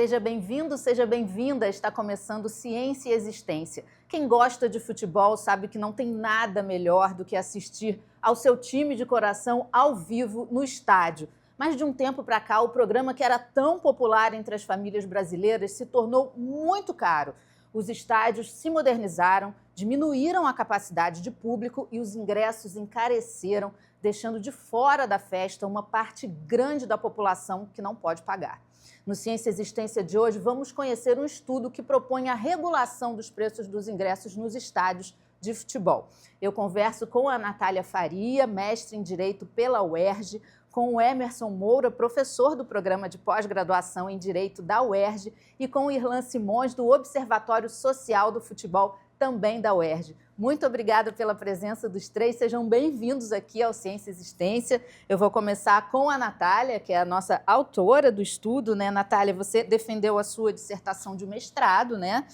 Seja bem-vindo, seja bem-vinda. Está começando Ciência e Existência. Quem gosta de futebol sabe que não tem nada melhor do que assistir ao seu time de coração ao vivo no estádio. Mas de um tempo para cá, o programa que era tão popular entre as famílias brasileiras se tornou muito caro. Os estádios se modernizaram, diminuíram a capacidade de público e os ingressos encareceram, deixando de fora da festa uma parte grande da população que não pode pagar. No Ciência e Existência de hoje, vamos conhecer um estudo que propõe a regulação dos preços dos ingressos nos estádios de futebol. Eu converso com a Natália Faria, mestre em Direito pela UERJ, com o Emerson Moura, professor do programa de pós-graduação em Direito da UERJ, e com o Irlan Simões, do Observatório Social do Futebol, também da UERJ. Muito obrigada pela presença dos três, sejam bem-vindos aqui ao Ciência e Existência. Eu vou começar com a Natália, que é a nossa autora do estudo, né? Natália, você defendeu a sua dissertação de mestrado, né?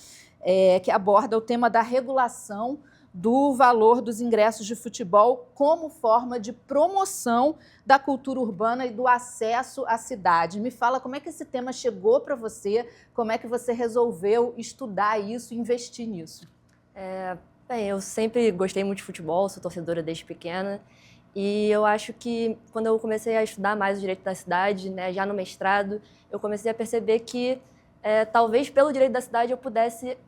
Que aborda o tema da regulação do valor dos ingressos de futebol como forma de promoção da cultura urbana e do acesso à cidade. Me fala como é que esse tema chegou para você, como é que você resolveu estudar isso e investir nisso? Bem, eu sempre gostei muito de futebol, sou torcedora desde pequena, e eu acho que quando eu comecei a estudar mais o direito da cidade, né, já no mestrado, eu comecei a perceber que talvez pelo direito da cidade eu pudesse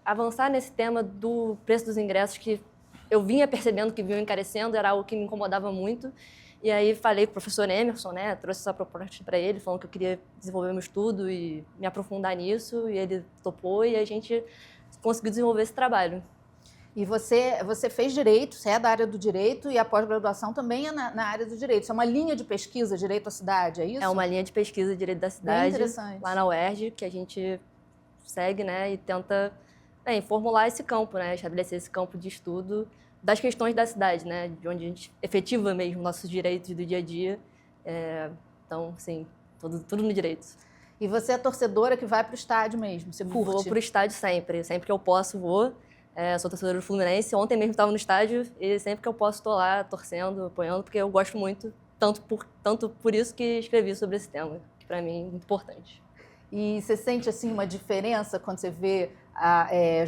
avançar nesse tema do preço dos ingressos, que eu vinha percebendo que vinham encarecendo, era algo que me incomodava muito. E aí falei com o professor Emerson, né, trouxe essa proposta para ele, falando que eu queria desenvolver meu estudo e me aprofundar nisso, e ele topou e a gente conseguiu desenvolver esse trabalho. E você fez direito, você é da área do direito e a pós-graduação também é na área do direito. Isso é uma linha de pesquisa, direito à cidade, é isso? É uma linha de pesquisa de direito da cidade, lá na UERJ, que a gente segue, né, e tenta formular esse campo, né, estabelecer esse campo de estudo das questões da cidade, né, de onde a gente efetiva mesmo nossos direitos do dia a dia. Então, sim, tudo no direito. E você é torcedora que vai para o estádio mesmo, você curte? Vou para o estádio sempre que eu posso vou. Sou torcedora do Fluminense, ontem mesmo estava no estádio e sempre que eu posso estou lá torcendo, apoiando, porque eu gosto muito, tanto por isso que escrevi sobre esse tema, que para mim é muito importante. E você sente assim uma diferença quando você vê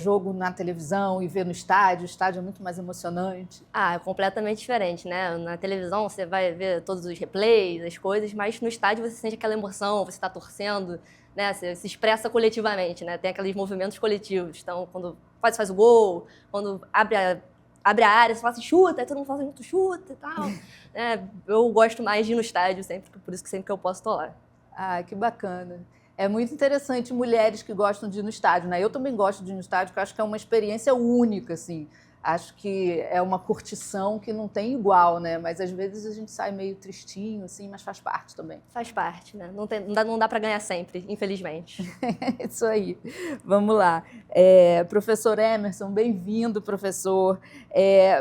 jogo na televisão e vê no estádio? O estádio é muito mais emocionante. É completamente diferente, né? Na televisão você vai ver todos os replays, as coisas, mas no estádio você sente aquela emoção, você está torcendo, né? Você se expressa coletivamente, né? Tem aqueles movimentos coletivos. Então, quando faz o gol, quando abre a área, você fala assim, chuta, aí todo mundo fala assim, chuta e tal. Eu gosto mais de ir no estádio sempre, por isso que sempre que eu posso estou lá. Que bacana. É muito interessante mulheres que gostam de ir no estádio, né? Eu também gosto de ir no estádio, porque eu acho que é uma experiência única, assim. Acho que é uma curtição que não tem igual, né? Mas às vezes a gente sai meio tristinho, assim, mas faz parte também. Faz parte, né? Não dá para ganhar sempre, infelizmente. Isso aí. Vamos lá. Professor Emerson, bem-vindo, professor.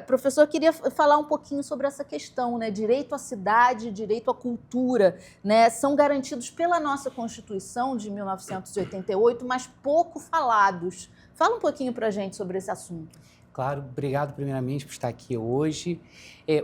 Professor, eu queria falar um pouquinho sobre essa questão, né? Direito à cidade, direito à cultura, né? São garantidos pela nossa Constituição de 1988, mas pouco falados. Fala um pouquinho para a gente sobre esse assunto. Claro, obrigado primeiramente por estar aqui hoje.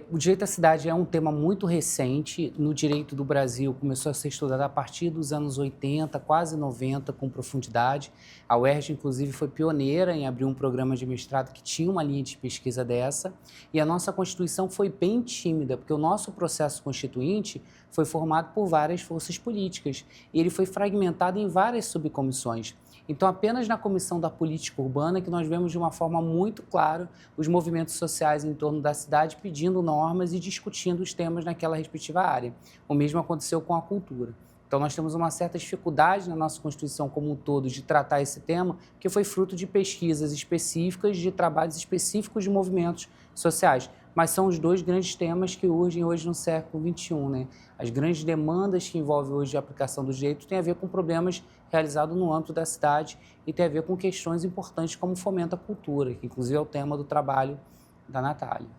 O direito à cidade é um tema muito recente no direito do Brasil, começou a ser estudado a partir dos anos 80, quase 90, com profundidade. A UERJ, inclusive, foi pioneira em abrir um programa de mestrado que tinha uma linha de pesquisa dessa, e a nossa Constituição foi bem tímida, porque o nosso processo constituinte foi formado por várias forças políticas, e ele foi fragmentado em várias subcomissões. Então, apenas na Comissão da Política Urbana que nós vemos de uma forma muito clara os movimentos sociais em torno da cidade pedindo normas e discutindo os temas naquela respectiva área. O mesmo aconteceu com a cultura. Então, nós temos uma certa dificuldade na nossa Constituição como um todo de tratar esse tema, que foi fruto de pesquisas específicas, de trabalhos específicos de movimentos sociais. Mas são os dois grandes temas que urgem hoje no século XXI, né? As grandes demandas que envolvem hoje a aplicação do direito têm a ver com problemas realizados no âmbito da cidade e tem a ver com questões importantes como fomento à cultura, que inclusive é o tema do trabalho da Natália.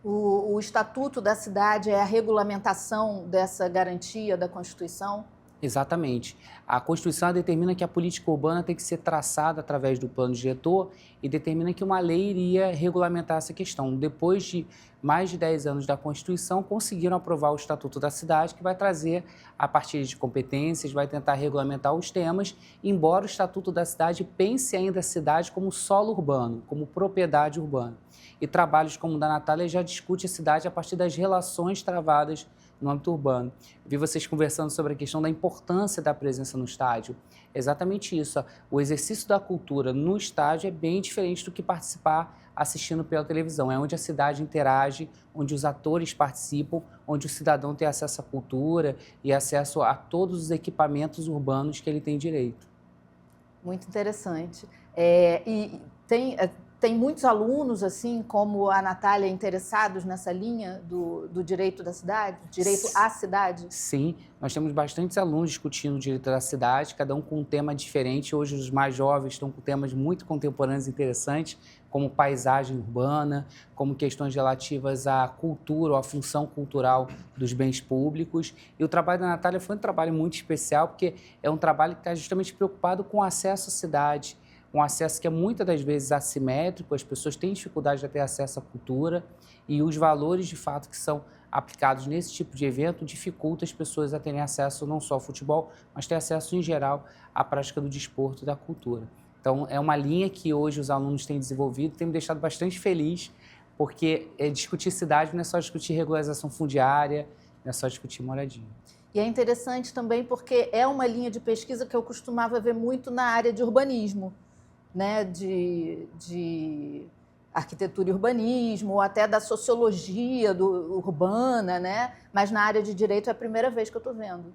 O Estatuto da Cidade é a regulamentação dessa garantia da Constituição? Exatamente. A Constituição determina que a política urbana tem que ser traçada através do plano diretor e determina que uma lei iria regulamentar essa questão. Depois de mais de 10 anos da Constituição, conseguiram aprovar o Estatuto da Cidade, que vai trazer a partir de competências, vai tentar regulamentar os temas, embora o Estatuto da Cidade pense ainda a cidade como solo urbano, como propriedade urbana. E trabalhos como o da Natália já discute a cidade a partir das relações travadas no âmbito urbano. Vi vocês conversando sobre a questão da importância da presença no estádio. É exatamente isso. O exercício da cultura no estádio é bem diferente do que participar assistindo pela televisão. É onde a cidade interage, onde os atores participam, onde o cidadão tem acesso à cultura e acesso a todos os equipamentos urbanos que ele tem direito. Muito interessante. E tem muitos alunos, assim como a Natália, interessados nessa linha do direito da cidade, direito à cidade? Sim, nós temos bastantes alunos discutindo o direito da cidade, cada um com um tema diferente. Hoje os mais jovens estão com temas muito contemporâneos e interessantes, como paisagem urbana, como questões relativas à cultura ou à função cultural dos bens públicos. E o trabalho da Natália foi um trabalho muito especial, porque é um trabalho que está justamente preocupado com o acesso à cidade, um acesso que é muitas das vezes assimétrico, as pessoas têm dificuldade de ter acesso à cultura e os valores, de fato, que são aplicados nesse tipo de evento dificultam as pessoas a terem acesso não só ao futebol, mas ter acesso, em geral, à prática do desporto e da cultura. Então, é uma linha que hoje os alunos têm desenvolvido, tem me deixado bastante feliz, porque discutir cidade não é só discutir regularização fundiária, não é só discutir moradia. E é interessante também porque é uma linha de pesquisa que eu costumava ver muito na área de urbanismo, né, de arquitetura e urbanismo, ou até da sociologia urbana, né? Mas na área de direito é a primeira vez que eu estou vendo.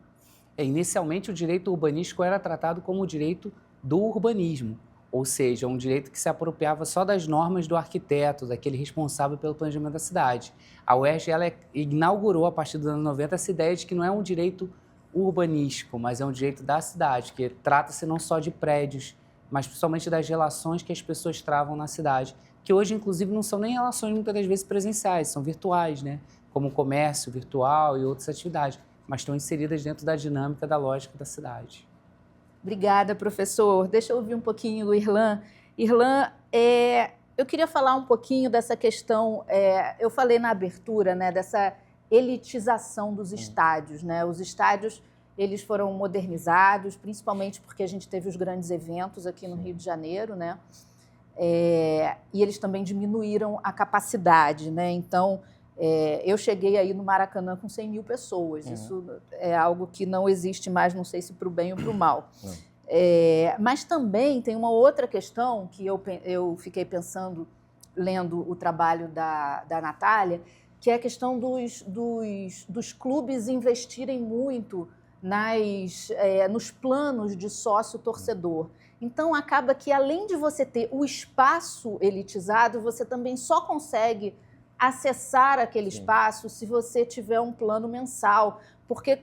Inicialmente, o direito urbanístico era tratado como o direito do urbanismo, ou seja, um direito que se apropriava só das normas do arquiteto, daquele responsável pelo planejamento da cidade. A UERJ ela inaugurou, a partir dos anos 90, essa ideia de que não é um direito urbanístico, mas é um direito da cidade, que trata-se não só de prédios, mas principalmente das relações que as pessoas travam na cidade, que hoje, inclusive, não são nem relações muitas das vezes presenciais, são virtuais, né? Como o comércio virtual e outras atividades, mas estão inseridas dentro da dinâmica, da lógica da cidade. Obrigada, professor. Deixa eu ouvir um pouquinho o Irlan. Irlan, eu queria falar um pouquinho dessa questão, eu falei na abertura, né, dessa elitização dos estádios, né? Os estádios, eles foram modernizados, principalmente porque a gente teve os grandes eventos aqui no Rio de Janeiro, né? E eles também diminuíram a capacidade, né? Então, eu cheguei aí no Maracanã com 100 mil pessoas. Isso é algo que não existe mais, não sei se para o bem ou para o mal. Mas também tem uma outra questão que eu fiquei pensando, lendo o trabalho da Natália, que é a questão dos clubes investirem muito nos planos de sócio-torcedor. Então, acaba que, além de você ter o espaço elitizado, você também só consegue acessar aquele espaço se você tiver um plano mensal, porque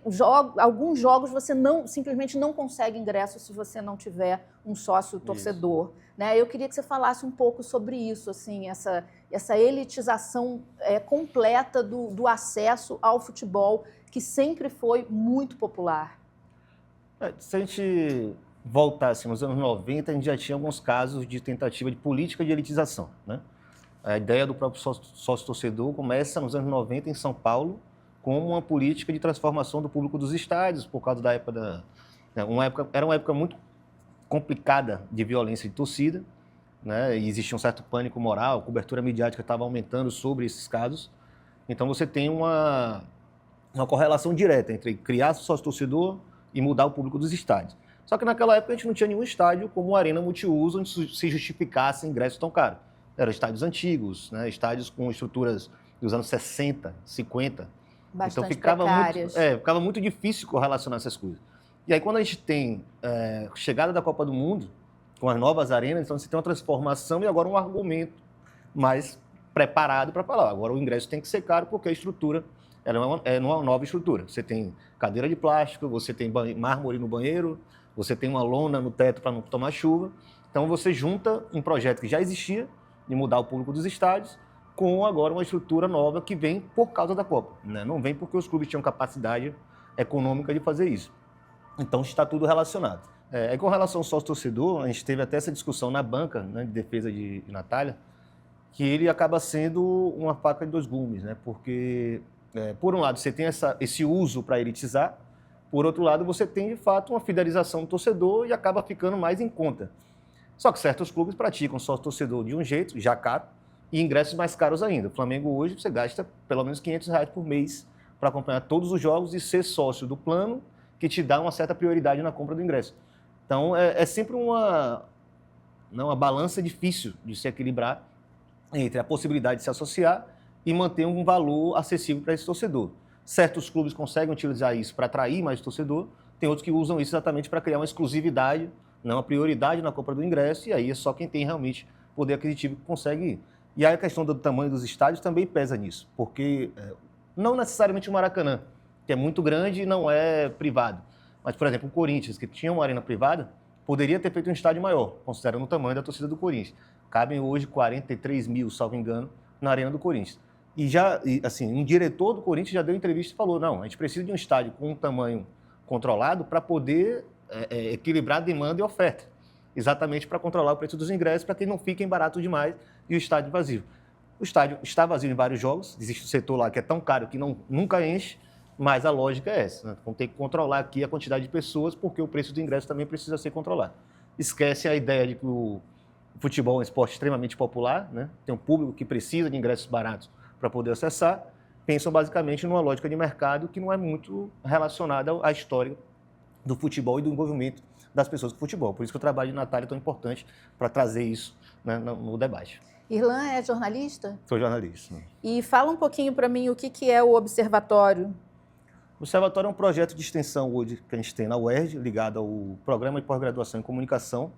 alguns jogos você simplesmente não consegue ingresso se você não tiver um sócio-torcedor. Né? Eu queria que você falasse um pouco sobre isso, assim, essa elitização completa do acesso ao futebol, que sempre foi muito popular. Se a gente voltasse nos anos 90, a gente já tinha alguns casos de tentativa de política de elitização, né? A ideia do próprio sócio-torcedor começa nos anos 90 em São Paulo, como uma política de transformação do público dos estádios, por causa da época era uma época muito complicada de violência de torcida, né? E existia um certo pânico moral, a cobertura midiática estava aumentando sobre esses casos. Então você tem uma correlação direta entre criar sócio-torcedor e mudar o público dos estádios. Só que naquela época a gente não tinha nenhum estádio como uma arena multiuso onde se justificasse ingresso tão caro. Eram estádios antigos, né? Estádios com estruturas dos anos 60, 50. Bastante Então precárias. ficava muito difícil correlacionar essas coisas. E aí quando a gente tem chegada da Copa do Mundo, com as novas arenas, então você tem uma transformação e agora um argumento mais preparado para falar. Agora o ingresso tem que ser caro porque a estrutura é uma nova estrutura. Você tem cadeira de plástico, você tem mármore no banheiro, você tem uma lona no teto para não tomar chuva. Então você junta um projeto que já existia, de mudar o público dos estádios, com agora uma estrutura nova que vem por causa da Copa, né? Não vem porque os clubes tinham capacidade econômica de fazer isso. Então, está tudo relacionado. Com relação ao sócio-torcedor, a gente teve até essa discussão na banca, né, de defesa de Natália, que ele acaba sendo uma faca de dois gumes, né? Porque, por um lado, você tem esse uso para elitizar, por outro lado, você tem, de fato, uma fidelização do torcedor e acaba ficando mais em conta. Só que certos clubes praticam sócio-torcedor de um jeito, já caro, e ingressos mais caros ainda. O Flamengo hoje, você gasta pelo menos R$500 por mês para acompanhar todos os jogos e ser sócio do plano, que te dá uma certa prioridade na compra do ingresso. Então, é sempre uma balança difícil de se equilibrar entre a possibilidade de se associar e manter um valor acessível para esse torcedor. Certos clubes conseguem utilizar isso para atrair mais torcedor, tem outros que usam isso exatamente para criar uma exclusividade, uma prioridade na compra do ingresso, e aí é só quem tem realmente poder aquisitivo que consegue ir. E aí a questão do tamanho dos estádios também pesa nisso, porque não necessariamente o Maracanã, que é muito grande e não é privado, mas, por exemplo, o Corinthians, que tinha uma arena privada, poderia ter feito um estádio maior, considerando o tamanho da torcida do Corinthians. Cabem hoje 43 mil, salvo engano, na arena do Corinthians. E assim, um diretor do Corinthians já deu entrevista e falou, não, a gente precisa de um estádio com um tamanho controlado para poder equilibrar demanda e oferta. Exatamente para controlar o preço dos ingressos, para que não fiquem baratos demais e o estádio vazio. O estádio está vazio em vários jogos, existe um setor lá que é tão caro que nunca enche, mas a lógica é essa, né? Vamos ter que controlar aqui a quantidade de pessoas, porque o preço do ingresso também precisa ser controlado. Esquece a ideia de que o futebol é um esporte extremamente popular, né? Tem um público que precisa de ingressos baratos para poder acessar, pensam basicamente numa lógica de mercado que não é muito relacionada à história do futebol e do envolvimento das pessoas com o futebol. Por isso que o trabalho de Natália é tão importante para trazer isso, né, no debate. Irlan é jornalista? Sou jornalista. E fala um pouquinho para mim o que é o Observatório. O Observatório é um projeto de extensão hoje que a gente tem na UERJ, ligado ao Programa de Pós-Graduação em Comunicação,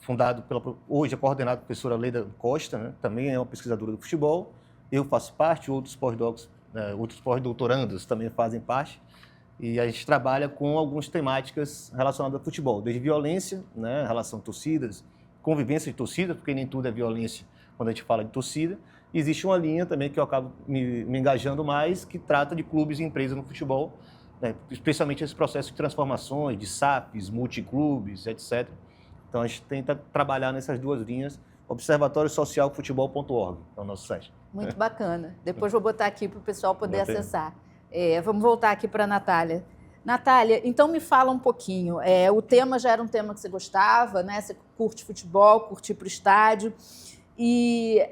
fundado hoje é coordenado pela professora Leida Costa, né? Também é uma pesquisadora do futebol. Eu faço parte, outros pós-doutorandos também fazem parte. E a gente trabalha com algumas temáticas relacionadas ao futebol, desde violência, né, relação a torcidas, convivência de torcida, porque nem tudo é violência quando a gente fala de torcida. E existe uma linha também que eu acabo me engajando mais, que trata de clubes e empresas no futebol, né, especialmente esse processo de transformações, de SAPs, multiclubes, etc. Então a gente tenta trabalhar nessas duas linhas. observatóriosocialfutebol.org é o nosso site. Muito bacana. Depois vou botar aqui para o pessoal poder acessar. Vamos voltar aqui para a Natália. Natália, então me fala um pouquinho. O tema já era um tema que você gostava, né? Você curte futebol, curte ir para o estádio. E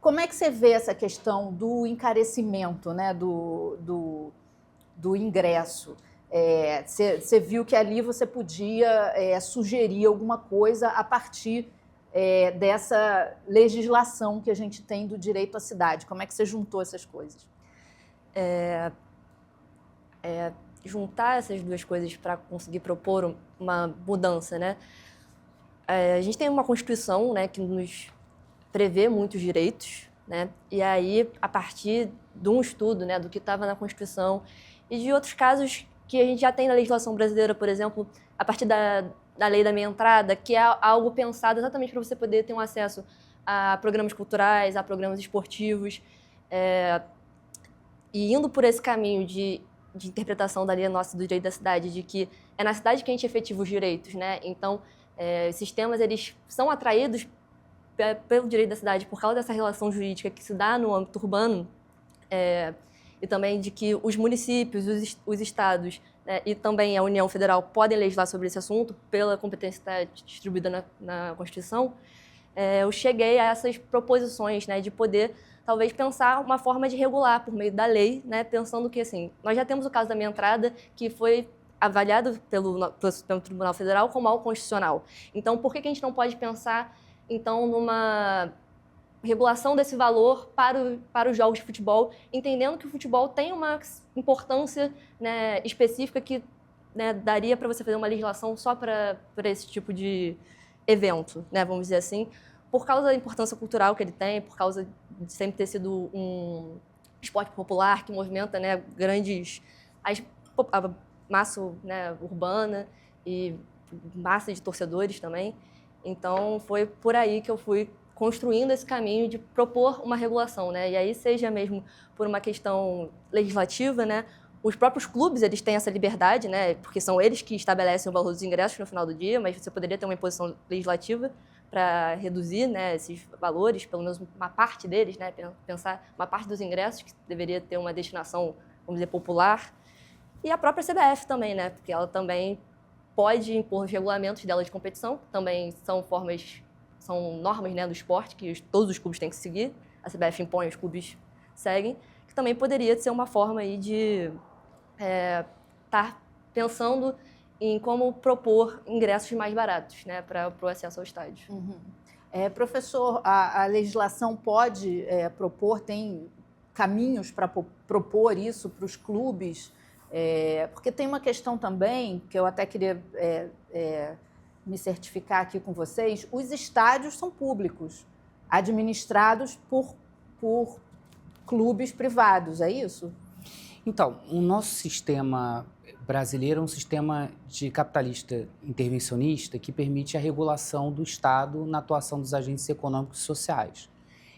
como é que você vê essa questão do encarecimento, né? do ingresso? Você viu que ali você podia sugerir alguma coisa a partir dessa legislação que a gente tem do direito à cidade. Como é que você juntou essas coisas? Juntar essas duas coisas para conseguir propor uma mudança, né? A gente tem uma Constituição, né, que nos prevê muitos direitos, né? E aí, a partir de um estudo, né, do que estava na Constituição e de outros casos que a gente já tem na legislação brasileira, por exemplo, a partir da lei da meia entrada, que é algo pensado exatamente para você poder ter um acesso a programas culturais, a programas esportivos, e indo por esse caminho de interpretação da lei nossa do direito da cidade, de que é na cidade que a gente efetiva os direitos, né? Então, esses temas, eles são atraídos pelo direito da cidade por causa dessa relação jurídica que se dá no âmbito urbano, e também de que os municípios, os estados, né, e também a União Federal podem legislar sobre esse assunto pela competência que está distribuída na Constituição. Eu cheguei a essas proposições, né, de poder talvez pensar uma forma de regular por meio da lei, né, pensando que, assim, nós já temos o caso da minha entrada, que foi avaliado pelo Tribunal Federal como algo constitucional. Então, por que a gente não pode pensar, então, numa regulação desse valor para os jogos de futebol, entendendo que o futebol tem uma importância, né, específica que, né, daria para você fazer uma legislação só para esse tipo de evento, né, vamos dizer assim, por causa da importância cultural que ele tem, por causa de sempre ter sido um esporte popular que movimenta, né, a massa, né, urbana e massa de torcedores também. Então, foi por aí que eu fui construindo esse caminho de propor uma regulação, né? E aí seja mesmo por uma questão legislativa, né, os próprios clubes, eles têm essa liberdade, né? Porque são eles que estabelecem o valor dos ingressos no final do dia, mas você poderia ter uma imposição legislativa para reduzir, né, esses valores, pelo menos uma parte deles, né? Pensar uma parte dos ingressos que deveria ter uma destinação, vamos dizer, popular. E a própria CBF também, né? Porque ela também pode impor os regulamentos dela de competição, que também são normas, né, do esporte que todos os clubes têm que seguir. A CBF impõe, os clubes seguem, que também poderia ser uma forma aí de estar pensando em como propor ingressos mais baratos, né, para o acesso ao estádio. Uhum. Professor, a legislação pode propor, tem caminhos para propor isso para os clubes? Porque tem uma questão também, que eu até queria me certificar aqui com vocês, os estádios são públicos, administrados por clubes privados, é isso? Então, o nosso sistema brasileiro é um sistema de capitalista intervencionista que permite a regulação do Estado na atuação dos agentes econômicos e sociais.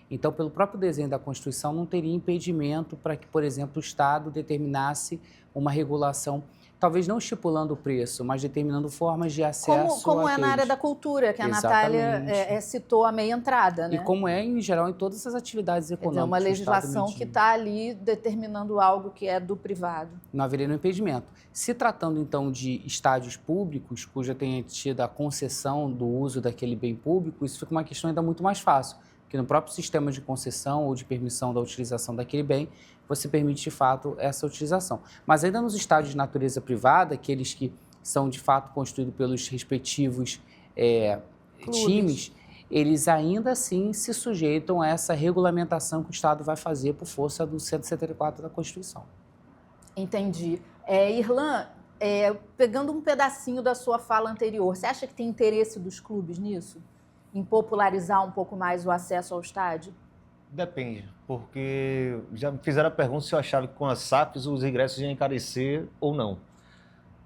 Então, pelo próprio desenho da Constituição, não teria impedimento para que, por exemplo, o Estado determinasse uma regulação, talvez não estipulando o preço, mas determinando formas de acesso como é àqueles. na área da cultura, que a Natália citou a meia entrada, né? E como é, em geral, em todas as atividades econômicas. É uma legislação que está ali determinando algo que é do privado. Não haveria nenhum impedimento. Se tratando, então, de estádios públicos, cuja tenha tido a concessão do uso daquele bem público, isso fica uma questão ainda muito mais fácil, porque no próprio sistema de concessão ou de permissão da utilização daquele bem, você permite, de fato, essa utilização. Mas ainda nos estádios de natureza privada, aqueles que são, de fato, constituídos pelos respectivos times, eles ainda assim se sujeitam a essa regulamentação que o Estado vai fazer por força do 174 da Constituição. Entendi. Irlan, pegando um pedacinho da sua fala anterior, você acha que tem interesse dos clubes nisso? Em popularizar um pouco mais o acesso ao estádio? Depende, porque já me fizeram a pergunta se eu achava que com as SAFs os ingressos iam encarecer ou não.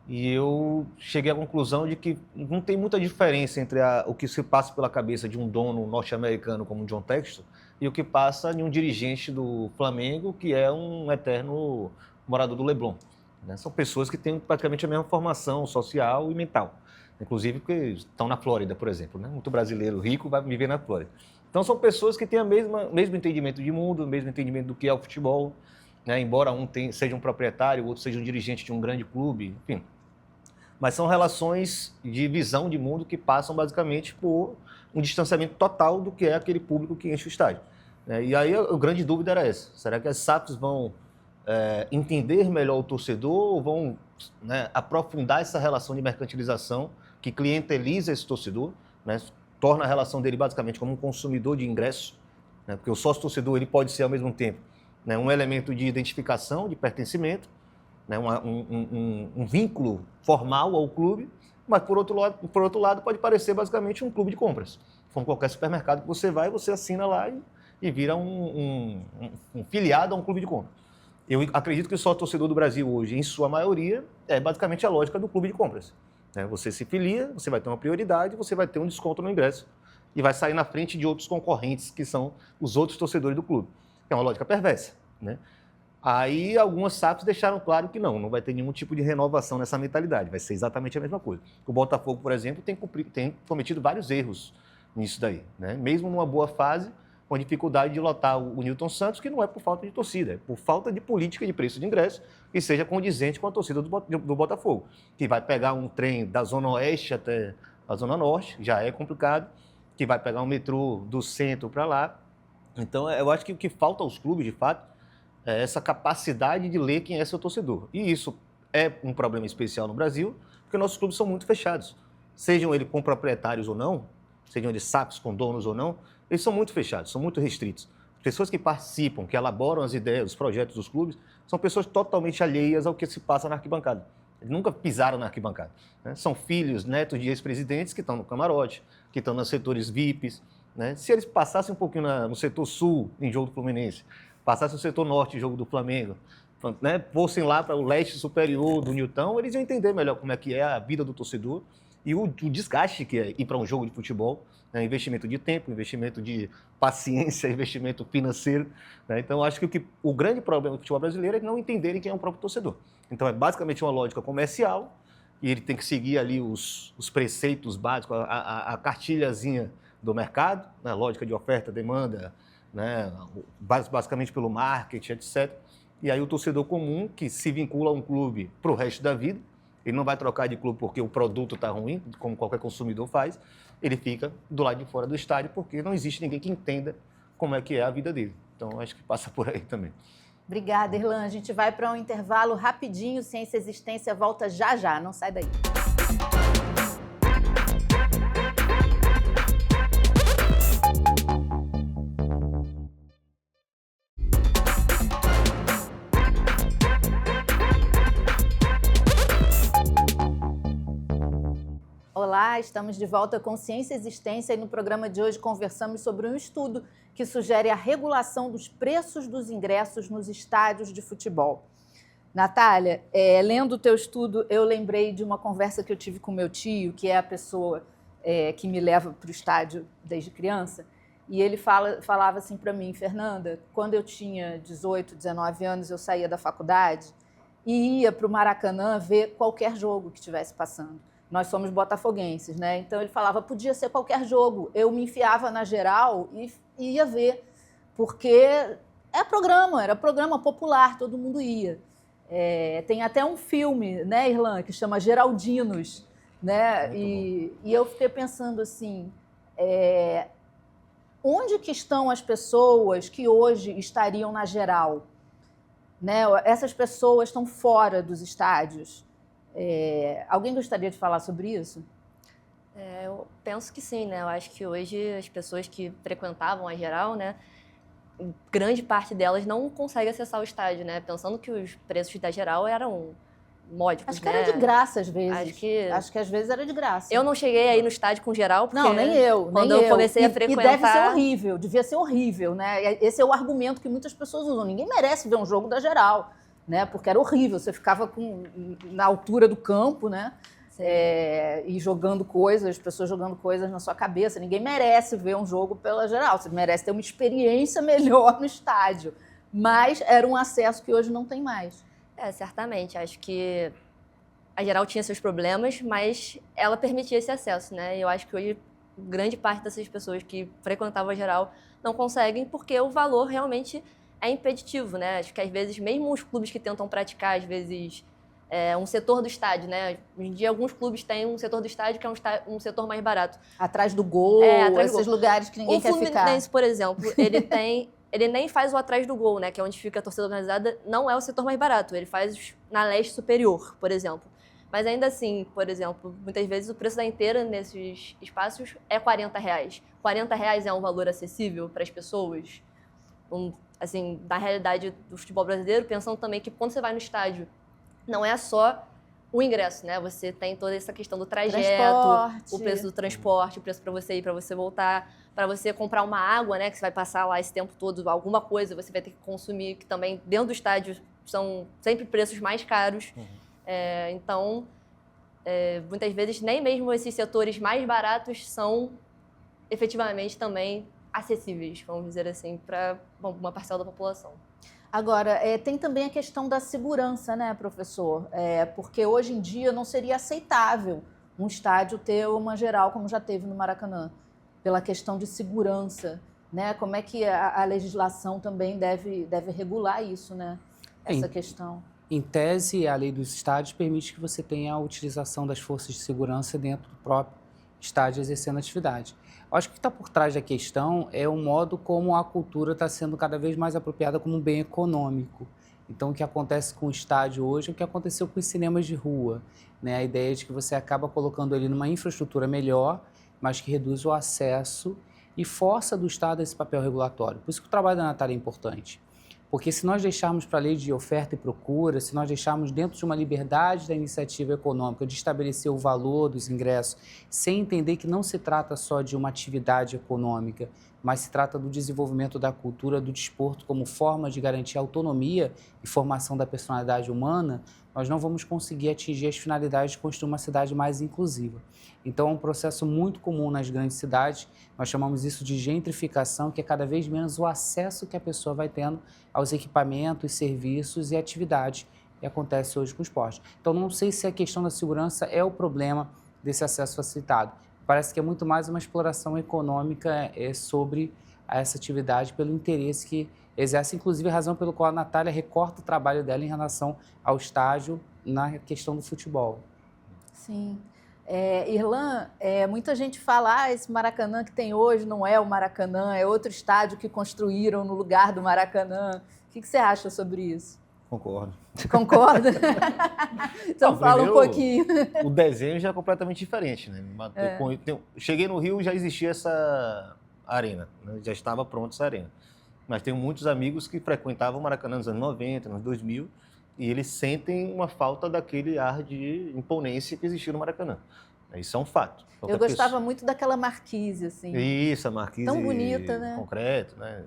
E eu cheguei à conclusão de que não tem muita diferença entre o que se passa pela cabeça de um dono norte-americano como o John Textor e o que passa de um dirigente do Flamengo, que é um eterno morador do Leblon. Né? São pessoas que têm praticamente a mesma formação social e mental. Inclusive porque estão na Flórida, por exemplo. Né? Muito brasileiro rico vai viver na Flórida. Então são pessoas que têm o mesmo entendimento de mundo, o mesmo entendimento do que é o futebol. Né? Embora um seja um proprietário, o outro seja um dirigente de um grande clube, enfim. Mas são relações de visão de mundo que passam basicamente por um distanciamento total do que é aquele público que enche o estádio. E aí a grande dúvida era essa. Será que as SAFs vão entender melhor o torcedor ou vão aprofundar essa relação de mercantilização que clienteliza esse torcedor, né, torna a relação dele basicamente como um consumidor de ingresso, né, porque o sócio-torcedor ele pode ser ao mesmo tempo, né, um elemento de identificação, de pertencimento, né, um vínculo formal ao clube, mas por outro lado pode parecer basicamente um clube de compras. Como qualquer supermercado que você vai, você assina lá e vira um filiado a um clube de compras. Eu acredito que o sócio-torcedor do Brasil hoje, em sua maioria, é basicamente a lógica do clube de compras. Você se filia, você vai ter uma prioridade, você vai ter um desconto no ingresso e vai sair na frente de outros concorrentes, que são os outros torcedores do clube. É uma lógica perversa. Né? Aí algumas SAFs deixaram claro que não vai ter nenhum tipo de renovação nessa mentalidade, vai ser exatamente a mesma coisa. O Botafogo, por exemplo, tem cometido vários erros nisso daí. Né? Mesmo numa boa fase, com a dificuldade de lotar o Newton Santos, que não é por falta de torcida, é por falta de política de preço de ingresso que seja condizente com a torcida do Botafogo, que vai pegar um trem da Zona Oeste até a Zona Norte, já é complicado, que vai pegar um metrô do centro para lá. Então, eu acho que o que falta aos clubes, de fato, é essa capacidade de ler quem é seu torcedor. E isso é um problema especial no Brasil, porque nossos clubes são muito fechados. Sejam eles com proprietários ou não, sejam eles SAFs com donos ou não, eles são muito fechados, são muito restritos. As pessoas que participam, que elaboram as ideias, os projetos dos clubes, são pessoas totalmente alheias ao que se passa na arquibancada. Eles nunca pisaram na arquibancada. Né? São filhos, netos de ex-presidentes que estão no camarote, que estão nos setores VIPs. Né? Se eles passassem um pouquinho no setor sul, em jogo do Fluminense, passassem no setor norte, em jogo do Flamengo, né? Fossem lá para o leste superior do Newton, eles iam entender melhor como é que é a vida do torcedor E o desgaste que é ir para um jogo de futebol, né? Investimento de tempo, investimento de paciência, investimento financeiro, né? Então, acho que o grande problema do futebol brasileiro é não entenderem quem é o próprio torcedor. Então, é basicamente uma lógica comercial e ele tem que seguir ali os preceitos básicos, a cartilhazinha do mercado, né? Lógica de oferta, demanda, né? Basicamente pelo marketing, etc. E aí o torcedor comum, que se vincula a um clube para o resto da vida, ele não vai trocar de clube porque o produto está ruim, como qualquer consumidor faz, ele fica do lado de fora do estádio porque não existe ninguém que entenda como é que é a vida dele. Então, acho que passa por aí também. Obrigada, Irlan. A gente vai para um intervalo rapidinho. Ciência e Existência volta já já. Não sai daí. Olá, estamos de volta com Ciência e Existência e no programa de hoje conversamos sobre um estudo que sugere a regulação dos preços dos ingressos nos estádios de futebol. Natália, lendo o teu estudo, eu lembrei de uma conversa que eu tive com meu tio, que é a pessoa que me leva para o estádio desde criança, e ele falava assim para mim: Fernanda, quando eu tinha 18, 19 anos, eu saía da faculdade e ia para o Maracanã ver qualquer jogo que estivesse passando. Nós somos botafoguenses, né? Então ele falava, podia ser qualquer jogo. Eu me enfiava na geral e ia ver, porque era programa popular, todo mundo ia. Tem até um filme, né, Irlan, que chama Geraldinos, né? E eu fiquei pensando assim, onde que estão as pessoas que hoje estariam na geral? Né? Essas pessoas estão fora dos estádios. Alguém gostaria de falar sobre isso? Eu penso que sim, né? Eu acho que hoje as pessoas que frequentavam a geral, né, grande parte delas não consegue acessar o estádio, né? Pensando que os preços da geral eram módicos, acho que era de graça às vezes. Acho que às vezes era de graça. Eu não cheguei aí no estádio com geral, porque não, nem eu. Quando eu comecei a frequentar... E deve ser horrível, devia ser horrível, né? Esse é o argumento que muitas pessoas usam. Ninguém merece ver um jogo da geral, né? Porque era horrível, você ficava na altura do campo, né? E jogando coisas, as pessoas jogando coisas na sua cabeça. Ninguém merece ver um jogo pela geral, você merece ter uma experiência melhor no estádio. Mas era um acesso que hoje não tem mais. Certamente. Acho que a geral tinha seus problemas, mas ela permitia esse acesso, né? E eu acho que hoje grande parte dessas pessoas que frequentavam a geral não conseguem porque o valor realmente é impeditivo, né? Acho que às vezes, mesmo os clubes que tentam praticar, às vezes, um setor do estádio, né? Hoje em dia, alguns clubes têm um setor do estádio que é um setor mais barato. Atrás do gol, esses lugares que ninguém quer ficar. O Fluminense, por exemplo, ele nem faz o atrás do gol, né? Que é onde fica a torcida organizada, não é o setor mais barato. Ele faz na leste superior, por exemplo. Mas ainda assim, por exemplo, muitas vezes o preço da inteira nesses espaços é R$40. R$40 é um valor acessível para as pessoas? Assim, da realidade do futebol brasileiro, pensando também que quando você vai no estádio, não é só o ingresso, né? Você tem toda essa questão do trajeto, o preço do transporte, o preço para você ir, para você voltar, para você comprar uma água, né? Que você vai passar lá esse tempo todo, alguma coisa você vai ter que consumir, que também dentro do estádio são sempre preços mais caros. Então, muitas vezes nem mesmo esses setores mais baratos são efetivamente também acessíveis, vamos dizer assim, para uma parcela da população. Agora, tem também a questão da segurança, né, professor? Porque hoje em dia não seria aceitável um estádio ter uma geral como já teve no Maracanã, pela questão de segurança, né? Como é que a legislação também deve regular isso, né? Essa questão. Em tese, a lei dos estádios permite que você tenha a utilização das forças de segurança dentro do próprio estádio exercendo atividade. Acho que o que está por trás da questão é o modo como a cultura está sendo cada vez mais apropriada como um bem econômico. Então, o que acontece com o estádio hoje é o que aconteceu com os cinemas de rua, né? A ideia de que você acaba colocando ele numa infraestrutura melhor, mas que reduz o acesso e força do Estado esse papel regulatório. Por isso que o trabalho da Natália é importante. Porque se nós deixarmos para a lei de oferta e procura, se nós deixarmos dentro de uma liberdade da iniciativa econômica de estabelecer o valor dos ingressos, sem entender que não se trata só de uma atividade econômica, mas se trata do desenvolvimento da cultura do desporto como forma de garantir autonomia e formação da personalidade humana, nós não vamos conseguir atingir as finalidades de construir uma cidade mais inclusiva. Então, é um processo muito comum nas grandes cidades, nós chamamos isso de gentrificação, que é cada vez menos o acesso que a pessoa vai tendo aos equipamentos, serviços e atividades que acontece hoje com o esporte. Então, não sei se a questão da segurança é o problema desse acesso facilitado. Parece que é muito mais uma exploração econômica sobre essa atividade, pelo interesse que exerce, inclusive a razão pela qual a Natália recorta o trabalho dela em relação ao estágio na questão do futebol. Sim. Irlan, muita gente fala, esse Maracanã que tem hoje não é o Maracanã, é outro estádio que construíram no lugar do Maracanã. O que você acha sobre isso? Concordo. Concorda? Então fala um pouquinho. O desenho já é completamente diferente, né? Cheguei no Rio, já existia essa arena, né? Já estava pronta essa arena. Mas tenho muitos amigos que frequentavam o Maracanã nos anos 90, nos 2000, e eles sentem uma falta daquele ar de imponência que existia no Maracanã. Isso é um fato. Eu gostava muito daquela marquise, assim. Isso, a marquise. Tão bonita, né? Concreto, né?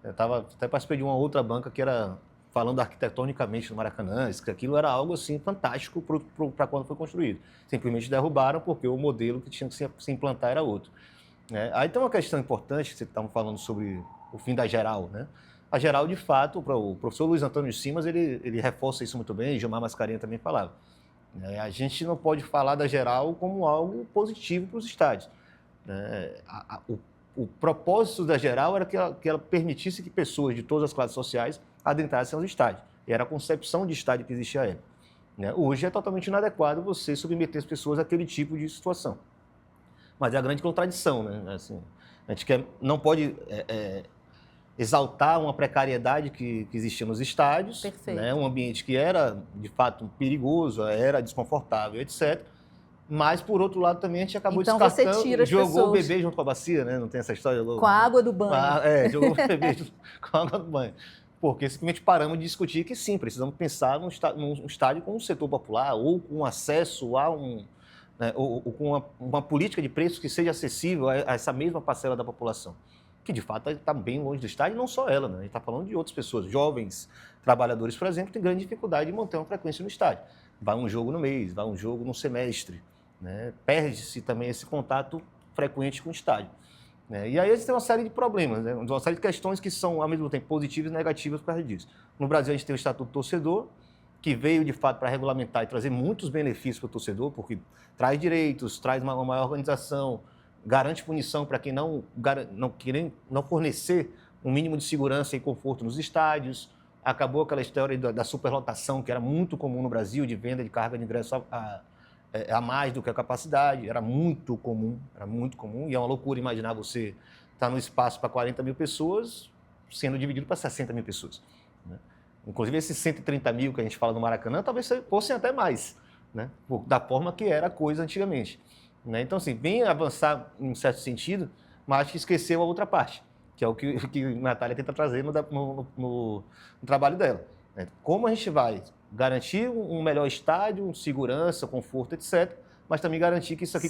Até participei de uma outra banca que era falando arquitetonicamente do Maracanã, aquilo era algo assim fantástico para quando foi construído. Simplesmente derrubaram porque o modelo que tinha que se implantar era outro. Aí tem uma questão importante, que vocês estavam falando sobre o fim da Geral, né? A Geral, de fato, o professor Luiz Antônio Simas, ele reforça isso muito bem, e Gilmar Mascarenhas também falava. A gente não pode falar da Geral como algo positivo para os estádios. O propósito da Geral era que ela permitisse que pessoas de todas as classes sociais adentrassem aos estádios. E era a concepção de estádio que existia à época. Hoje é totalmente inadequado você submeter as pessoas àquele tipo de situação. Mas é a grande contradição, né? Assim, a gente não pode exaltar uma precariedade que existia nos estádios, né? Um ambiente que era, de fato, perigoso, era desconfortável, etc. Mas, por outro lado, também a gente acabou descartando, você tira as jogou pessoas. O bebê junto com a bacia, né? Não tem essa história? Com a água do banho. Jogou o bebê junto com a água do banho. Porque simplesmente paramos de discutir que sim, precisamos pensar num estádio com um setor popular ou com acesso a ou com uma política de preços que seja acessível a essa mesma parcela da população, que de fato está bem longe do estádio, e não só ela, né? A gente está falando de outras pessoas, jovens, trabalhadores, por exemplo, têm grande dificuldade de manter uma frequência no estádio. Vai um jogo no mês, vai um jogo no semestre, né? Perde-se também esse contato frequente com o estádio. E aí a gente tem uma série de problemas, né? Uma série de questões que são, ao mesmo tempo, positivas e negativas por causa disso. No Brasil, a gente tem o Estatuto do Torcedor, que veio, de fato, para regulamentar e trazer muitos benefícios para o torcedor, porque traz direitos, traz uma maior organização, garante punição para quem não fornecer um mínimo de segurança e conforto nos estádios. Acabou aquela história da superlotação, que era muito comum no Brasil, de venda de carga de ingresso a mais do que a capacidade. Era muito comum, e é uma loucura imaginar você estar no espaço para 40 mil pessoas, sendo dividido para 60 mil pessoas, né? Inclusive, esses 130 mil que a gente fala no Maracanã, talvez fossem até mais, né? Da forma que era a coisa antigamente, né? Então, assim, bem avançar em um certo sentido, mas acho que esqueceu a outra parte, que é o que a Natália tenta trazer no trabalho dela, né? Como a gente vai garantir um melhor estádio, segurança, conforto, etc., mas também garantir que isso aqui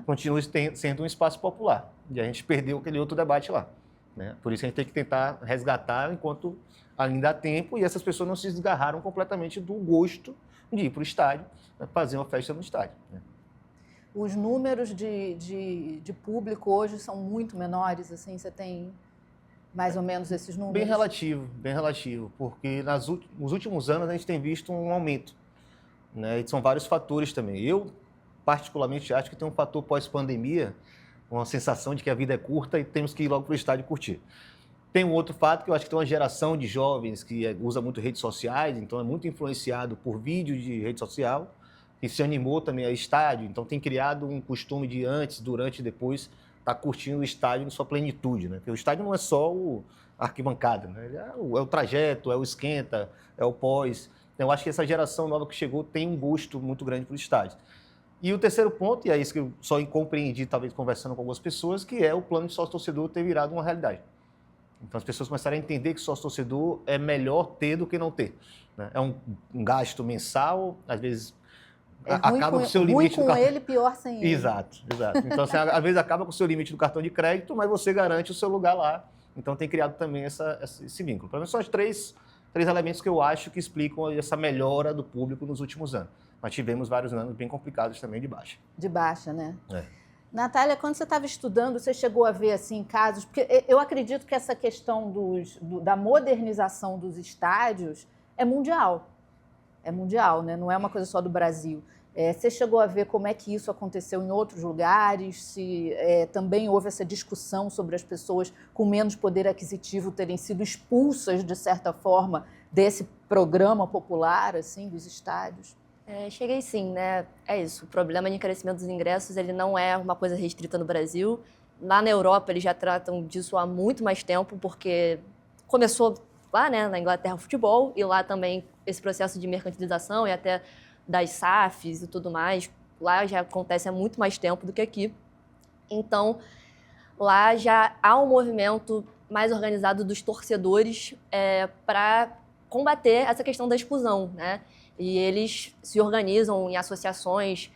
continue sendo um espaço popular. E a gente perdeu aquele outro debate lá, né? Por isso a gente tem que tentar resgatar enquanto ainda há tempo, e essas pessoas não se desgarraram completamente do gosto de ir para o estádio, né, fazer uma festa no estádio, né? Os números de público hoje são muito menores, assim, você tem mais ou menos esses números? Bem relativo, porque nos últimos anos a gente tem visto um aumento, né? E são vários fatores também. Eu, particularmente, acho que tem um fator pós-pandemia, uma sensação de que a vida é curta e temos que ir logo para o estádio curtir. Tem um outro fato que eu acho que tem uma geração de jovens que usa muito redes sociais, então é muito influenciado por vídeo de rede social, que se animou também a estádio, então tem criado um costume de antes, durante e depois estar curtindo o estádio em sua plenitude, né? Porque o estádio não é só a arquibancada, né? É o trajeto, é o esquenta, é o pós. Então, eu acho que essa geração nova que chegou tem um gosto muito grande para o estádio. E o terceiro ponto, e é isso que eu só compreendi, talvez conversando com algumas pessoas, que é o plano de sócio-torcedor ter virado uma realidade. Então, as pessoas começaram a entender que sócio-torcedor é melhor ter do que não ter, né? É um gasto mensal, às vezes acaba com o seu ruim limite do com cartão. ele, pior sem ele. Exato. Então, você, às vezes, acaba com o seu limite do cartão de crédito, mas você garante o seu lugar lá. Então, tem criado também esse vínculo. Para mim, são os três elementos que eu acho que explicam essa melhora do público nos últimos anos. Mas tivemos vários anos bem complicados também de baixa. De baixa, né? É. Natália, quando você estava estudando, você chegou a ver assim casos? Porque eu acredito que essa questão da modernização dos estádios é mundial. É mundial, né? Não é uma coisa só do Brasil. Você chegou a ver como é que isso aconteceu em outros lugares? Se também houve essa discussão sobre as pessoas com menos poder aquisitivo terem sido expulsas, de certa forma, desse programa popular, assim, dos estádios? Cheguei sim, né? É isso, o problema de encarecimento dos ingressos, ele não é uma coisa restrita no Brasil. Lá na Europa, eles já tratam disso há muito mais tempo, porque começou lá, né, na Inglaterra, o futebol, e lá também esse processo de mercantilização e até das SAFs e tudo mais, lá já acontece há muito mais tempo do que aqui. Então, lá já há um movimento mais organizado dos torcedores para combater essa questão da exclusão, né? E eles se organizam em associações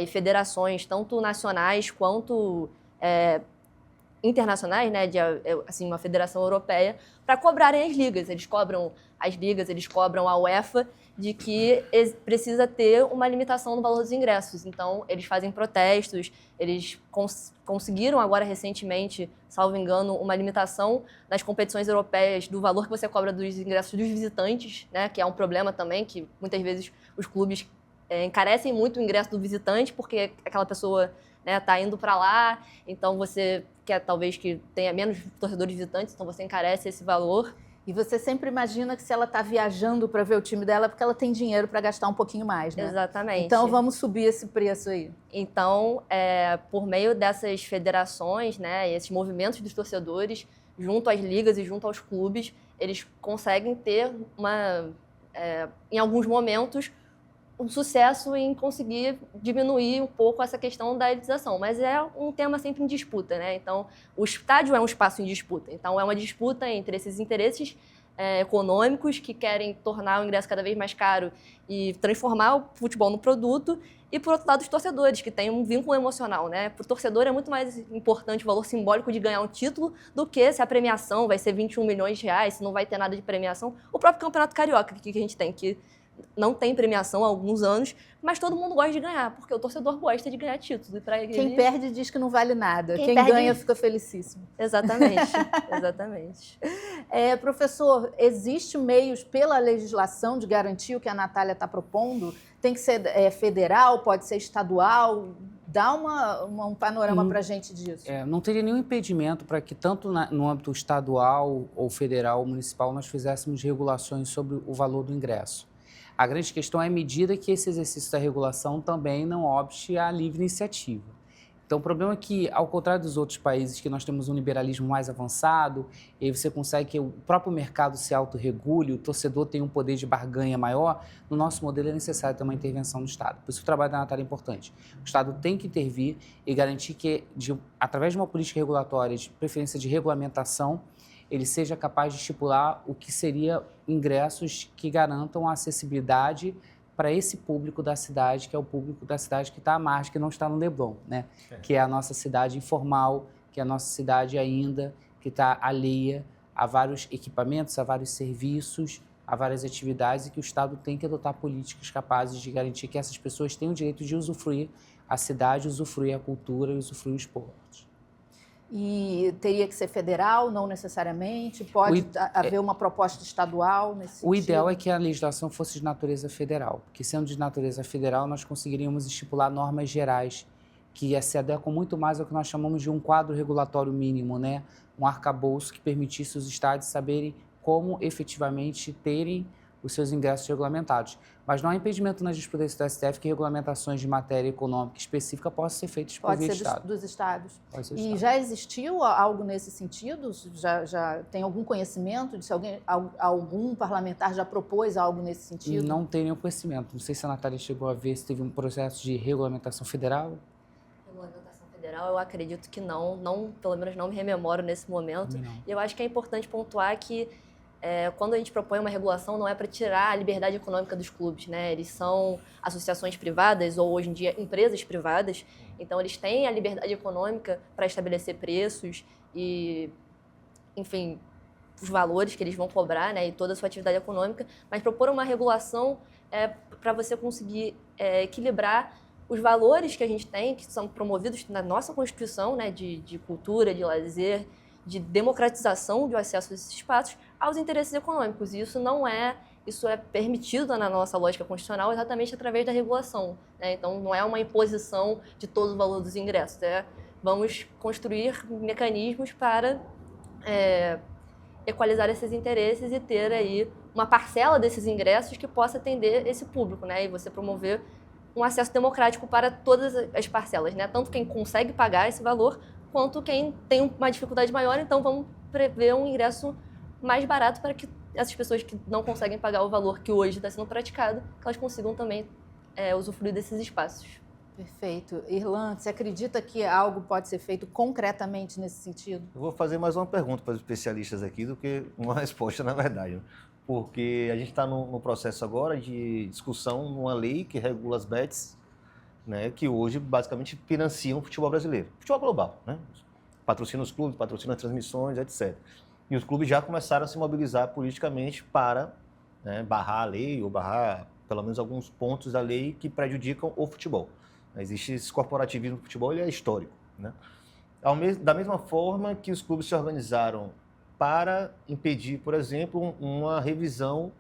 e federações, tanto nacionais quanto internacionais, né, assim, uma federação europeia, para cobrarem as ligas. Eles cobram as ligas, eles cobram a UEFA de que precisa ter uma limitação no valor dos ingressos. Então, eles fazem protestos, eles conseguiram agora recentemente, salvo engano, uma limitação nas competições europeias do valor que você cobra dos ingressos dos visitantes, né, que é um problema também, que muitas vezes os clubes encarecem muito o ingresso do visitante, porque aquela pessoa está indo para lá, então você quer talvez que tenha menos torcedores visitantes, então você encarece esse valor. E você sempre imagina que se ela está viajando para ver o time dela, é porque ela tem dinheiro para gastar um pouquinho mais, né? Exatamente. Então vamos subir esse preço aí. Então, por meio dessas federações, né, e esses movimentos dos torcedores, junto às ligas e junto aos clubes, eles conseguem ter em alguns momentos, um sucesso em conseguir diminuir um pouco essa questão da elitização, mas é um tema sempre em disputa, né? Então, o estádio é um espaço em disputa. Então, é uma disputa entre esses interesses econômicos que querem tornar o ingresso cada vez mais caro e transformar o futebol no produto, e, por outro lado, os torcedores, que têm um vínculo emocional, né? Para o torcedor é muito mais importante o valor simbólico de ganhar um título do que se a premiação vai ser 21 milhões de reais, se não vai ter nada de premiação. O próprio Campeonato Carioca que a gente tem, que não tem premiação há alguns anos, mas todo mundo gosta de ganhar, porque o torcedor gosta de ganhar títulos. Quem perde diz que não vale nada. Quem perde... ganha fica felicíssimo. Exatamente, exatamente. Professor, existe meios pela legislação de garantir o que a Natália está propondo? Tem que ser federal, pode ser estadual? Dá um panorama para a gente disso. Não teria nenhum impedimento para que, tanto no âmbito estadual ou federal ou municipal, nós fizéssemos regulações sobre o valor do ingresso. A grande questão é a medida que esse exercício da regulação também não obste à livre iniciativa. Então, o problema é que, ao contrário dos outros países, que nós temos um liberalismo mais avançado, e aí você consegue que o próprio mercado se autorregule, o torcedor tem um poder de barganha maior, no nosso modelo é necessário ter uma intervenção do Estado. Por isso o trabalho da Natália é importante. O Estado tem que intervir e garantir que, através de uma política regulatória, de preferência de regulamentação, ele seja capaz de estipular o que seria ingressos que garantam a acessibilidade para esse público da cidade, que é o público da cidade que está à margem, que não está no Leblon, né? Que é a nossa cidade informal, que é a nossa cidade ainda que está alheia a vários equipamentos, a vários serviços, a várias atividades, e que o Estado tem que adotar políticas capazes de garantir que essas pessoas tenham o direito de usufruir a cidade, usufruir a cultura e usufruir o esporte. E teria que ser federal, não necessariamente? Pode haver uma proposta estadual nesse sentido? O ideal é que a legislação fosse de natureza federal, porque sendo de natureza federal, nós conseguiríamos estipular normas gerais que se adequam muito mais ao que nós chamamos de um quadro regulatório mínimo, né? Um arcabouço que permitisse os estados saberem como efetivamente terem os seus ingressos regulamentados. Mas não há impedimento na jurisprudência do STF que regulamentações de matéria econômica específica possam ser feitas por via Estado. Pode ser dos estados. Pode ser e Estado. Já existiu algo nesse sentido? Já tem algum conhecimento de se algum parlamentar já propôs algo nesse sentido? Não tenho nenhum conhecimento. Não sei se a Natália chegou a ver se teve um processo de regulamentação federal. Regulamentação federal, eu acredito que não, pelo menos não me rememoro nesse momento. E eu acho que é importante pontuar que quando a gente propõe uma regulação, não é para tirar a liberdade econômica dos clubes, né? Eles são associações privadas ou, hoje em dia, empresas privadas. Então, eles têm a liberdade econômica para estabelecer preços e, enfim, os valores que eles vão cobrar, né? E toda a sua atividade econômica. Mas propor uma regulação para você conseguir equilibrar os valores que a gente tem, que são promovidos na nossa Constituição, né? De cultura, de lazer, de democratização do acesso a esses espaços, aos interesses econômicos. E isso é permitido na nossa lógica constitucional exatamente através da regulação, né? Então, não é uma imposição de todo o valor dos ingressos. Vamos construir mecanismos para equalizar esses interesses e ter aí uma parcela desses ingressos que possa atender esse público, né? E você promover um acesso democrático para todas as parcelas, né? Tanto quem consegue pagar esse valor, quanto quem tem uma dificuldade maior. Então, vamos prever um ingresso mais barato para que essas pessoas que não conseguem pagar o valor que hoje está sendo praticado, que elas consigam também usufruir desses espaços. Perfeito. Irlan, você acredita que algo pode ser feito concretamente nesse sentido? Eu vou fazer mais uma pergunta para os especialistas aqui do que uma resposta, na verdade. Porque a gente está no processo agora de discussão numa lei que regula as bets, né, que hoje basicamente financiam o futebol brasileiro, futebol global, né? Patrocina os clubes, patrocina as transmissões, etc. E os clubes já começaram a se mobilizar politicamente para, né, barrar a lei ou barrar pelo menos alguns pontos da lei que prejudicam o futebol. Existe esse corporativismo no futebol, ele é histórico, né? Da mesma forma que os clubes se organizaram para impedir, por exemplo, uma revisão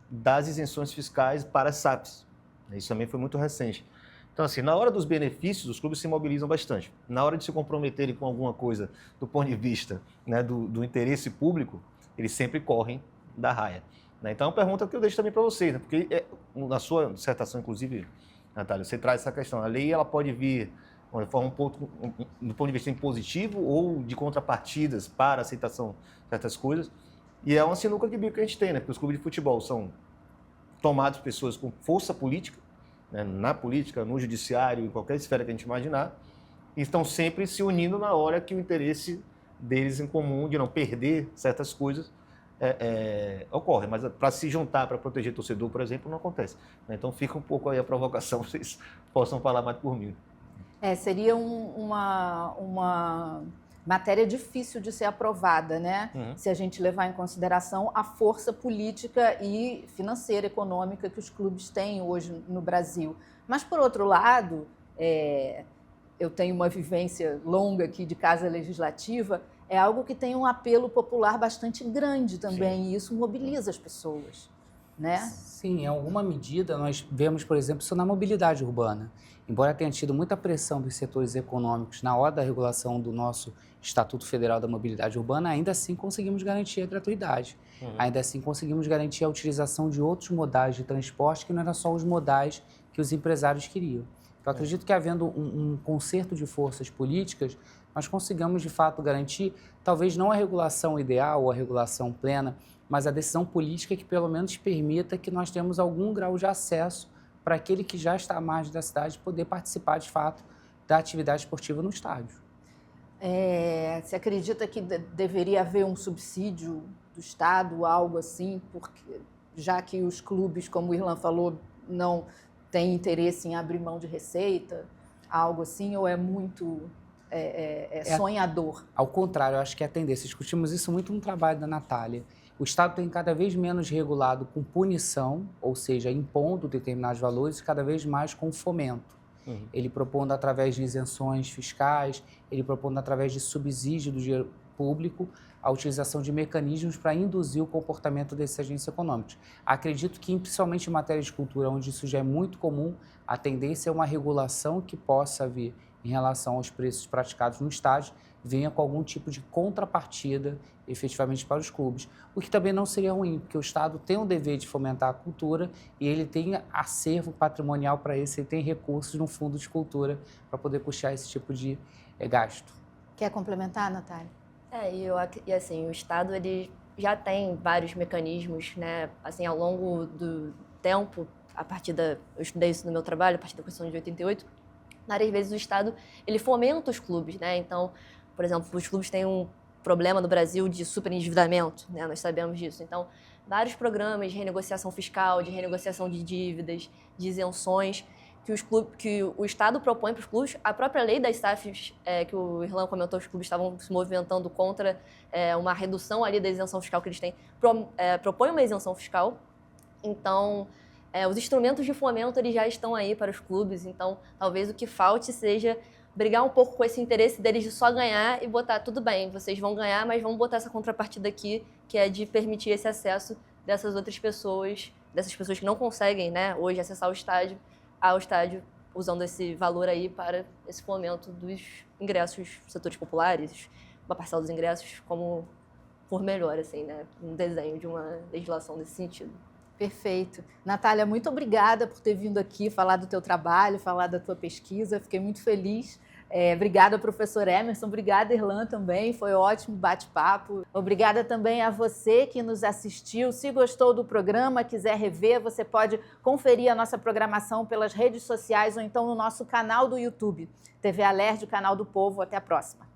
das isenções fiscais para as SAFs. Isso também foi muito recente. Então, assim, na hora dos benefícios, os clubes se mobilizam bastante. Na hora de se comprometerem com alguma coisa do ponto de vista, né, do interesse público, eles sempre correm da raia, né? Então, é uma pergunta que eu deixo também para vocês, né? Porque na sua dissertação, inclusive, Natália, você traz essa questão. A lei ela pode vir de forma do ponto de vista impositivo ou de contrapartidas para aceitação de certas coisas. E é uma sinuca de bico que a gente tem, né? Porque os clubes de futebol são tomados por pessoas com força política, né, na política, no judiciário, em qualquer esfera que a gente imaginar, e estão sempre se unindo na hora que o interesse deles em comum de não perder certas coisas ocorre. Mas para se juntar para proteger o torcedor, por exemplo, não acontece, né? Então fica um pouco aí a provocação, vocês possam falar mais por mim. Seria uma matéria difícil de ser aprovada, né? Uhum. Se a gente levar em consideração a força política e financeira, econômica que os clubes têm hoje no Brasil. Mas, por outro lado, eu tenho uma vivência longa aqui de casa legislativa, é algo que tem um apelo popular bastante grande também. Sim. E isso mobiliza as pessoas, né? Sim, em alguma medida nós vemos, por exemplo, isso na mobilidade urbana. Embora tenha tido muita pressão dos setores econômicos na hora da regulação do nosso Estatuto Federal da Mobilidade Urbana, ainda assim conseguimos garantir a gratuidade. Uhum. Ainda assim conseguimos garantir a utilização de outros modais de transporte que não eram só os modais que os empresários queriam. Eu acredito que, havendo um concerto de forças políticas, nós consigamos, de fato, garantir, talvez não a regulação ideal ou a regulação plena, mas a decisão política que, pelo menos, permita que nós tenhamos algum grau de acesso para aquele que já está à margem da cidade poder participar, de fato, da atividade esportiva no estádio. Você acredita que deveria haver um subsídio do Estado, algo assim, porque, já que os clubes, como o Irlan falou, não têm interesse em abrir mão de receita, algo assim, ou é muito sonhador? Ao contrário, eu acho que é a tendência. Discutimos isso muito no trabalho da Natália. O Estado tem cada vez menos regulado com punição, ou seja, impondo determinados valores, e cada vez mais com fomento. Uhum. Ele propondo através de isenções fiscais, ele propondo através de subsídio do dinheiro público a utilização de mecanismos para induzir o comportamento desses agentes econômicos. Acredito que, principalmente em matéria de cultura, onde isso já é muito comum, a tendência é uma regulação que possa vir em relação aos preços praticados no estádio, venha com algum tipo de contrapartida efetivamente para os clubes. O que também não seria ruim, porque o Estado tem o dever de fomentar a cultura e ele tem acervo patrimonial para isso, ele tem recursos no Fundo de Cultura para poder custear esse tipo de gasto. Quer complementar, Natália? E assim, o Estado ele já tem vários mecanismos, né? Assim, ao longo do tempo, eu estudei isso no meu trabalho, a partir da Constituição de 88, várias vezes o Estado ele fomenta os clubes, né? Então, por exemplo, os clubes têm problema no Brasil de superendividamento, né? Nós sabemos disso. Então, vários programas de renegociação fiscal, de renegociação de dívidas, de isenções que o Estado propõe para os clubes. A própria lei das SAFs, que o Irlan comentou, os clubes estavam se movimentando contra uma redução ali da isenção fiscal que eles têm, propõe uma isenção fiscal. Então, os instrumentos de fomento eles já estão aí para os clubes, então talvez o que falte seja brigar um pouco com esse interesse deles de só ganhar e botar, tudo bem, vocês vão ganhar, mas vamos botar essa contrapartida aqui, que é de permitir esse acesso dessas outras pessoas, dessas pessoas que não conseguem, né, hoje acessar ao estádio, usando esse valor aí para esse fomento dos ingressos dos setores populares, uma parcela dos ingressos, como por melhor, assim, né, um desenho de uma legislação nesse sentido. Perfeito. Natália, muito obrigada por ter vindo aqui falar do teu trabalho, falar da tua pesquisa. Fiquei muito feliz. Obrigada, professor Emerson. Obrigada, Irlan, também. Foi ótimo bate-papo. Obrigada também a você que nos assistiu. Se gostou do programa, quiser rever, você pode conferir a nossa programação pelas redes sociais ou então no nosso canal do YouTube. TV Alerj, o canal do povo. Até a próxima.